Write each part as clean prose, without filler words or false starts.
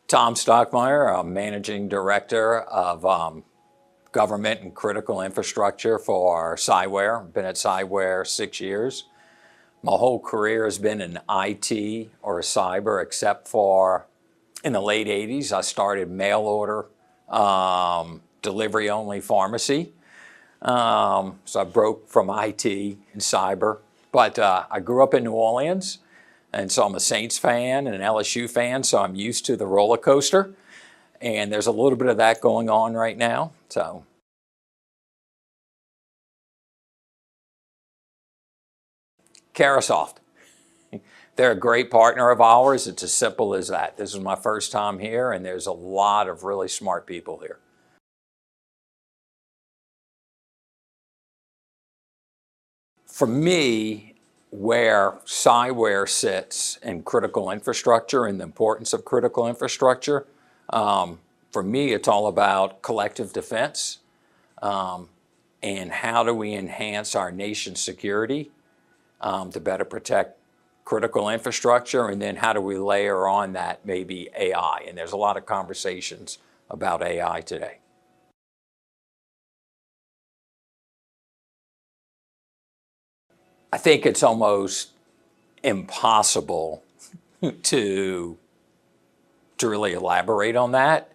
Tom Stockmeyer, I'm Managing Director of Government and Critical Infrastructure for Cyware. I've been at Cyware 6 years. My whole career has been in IT or cyber, except for in the late 80s, I started mail order, delivery-only pharmacy. So I broke from IT and cyber. But I grew up in New Orleans, and so I'm a Saints fan and an LSU fan, so I'm used to the roller coaster. And there's a little bit of that going on right now. So Carasoft. They're a great partner of ours. It's as simple as that. This is my first time here, and there's a lot of really smart people here. For me, where Cyware sits in critical infrastructure and the importance of critical infrastructure, for me, it's all about collective defense and how do we enhance our nation's security to better protect critical infrastructure, and then how do we layer on that maybe AI? And there's a lot of conversations about AI today. I think it's almost impossible to really elaborate on that.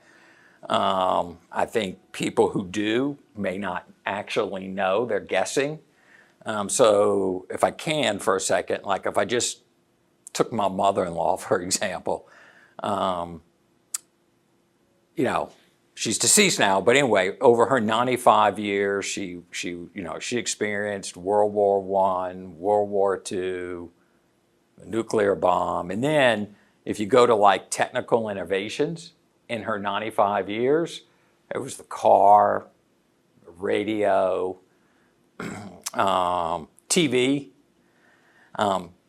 I think people who do may not actually know, they're guessing. So if I can for a second, like if I just took my mother-in-law, for example, she's deceased now, but anyway, over her 95 years, she experienced World War I, World War II, the nuclear bomb. And then if you go to like technical innovations in her 95 years, it was the car, the radio, TV,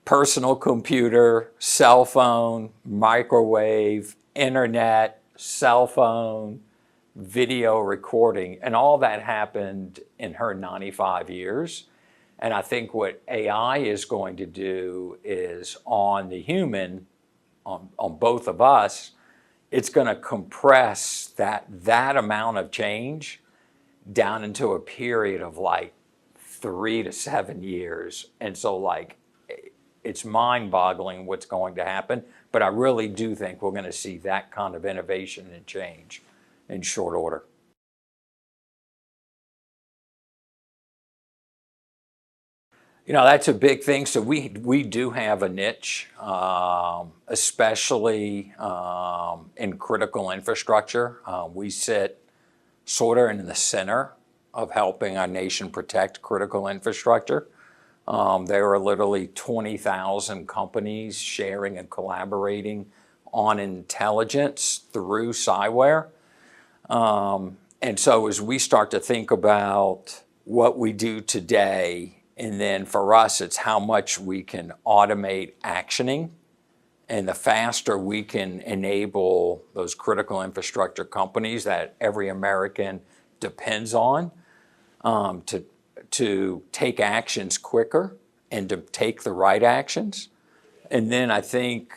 personal computer, cell phone, microwave, internet, cell phone, video recording, and all that happened in her 95 years. And I think what AI is going to do is on the human, on both of us, it's going to compress that amount of change down into a period of like 3 to 7 years. And so like, it's mind-boggling what's going to happen, but I really do think we're going to see that kind of innovation and change in short order. That's a big thing. So we do have a niche, especially in critical infrastructure. We sit sort of in the center of helping our nation protect critical infrastructure. There are literally 20,000 companies sharing and collaborating on intelligence through Cyware. And so as we start to think about what we do today, and then for us, it's how much we can automate actioning, and the faster we can enable those critical infrastructure companies that every American depends on to take actions quicker and to take the right actions. And then I think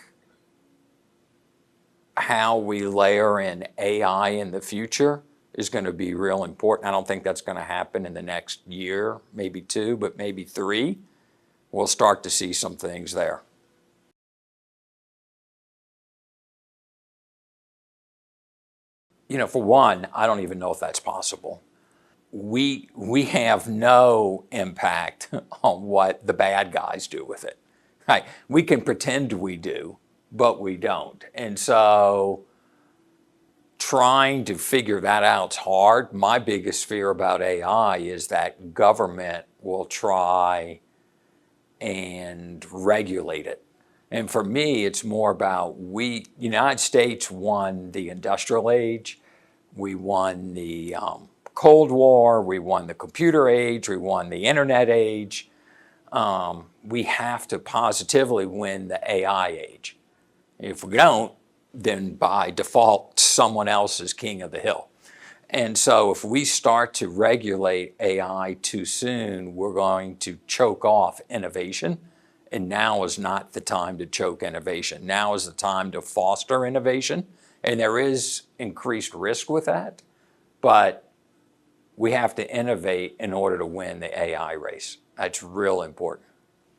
how we layer in AI in the future is going to be real important. I don't think that's going to happen in the next year, maybe 2, but maybe 3. We'll start to see some things there. For one, I don't even know if that's possible. We have no impact on what the bad guys do with it. Right? We can pretend we do, but we don't. And so trying to figure that out is hard. My biggest fear about AI is that government will try and regulate it. And for me, it's more about United States won the industrial age. We won the Cold War, we won the computer age, we won the internet age. We have to positively win the AI age. If we don't, then by default, someone else is king of the hill. And so if we start to regulate AI too soon, we're going to choke off innovation And now is not the time to choke innovation. Now is the time to foster innovation. And there is increased risk with that, but we have to innovate in order to win the AI race. That's real important.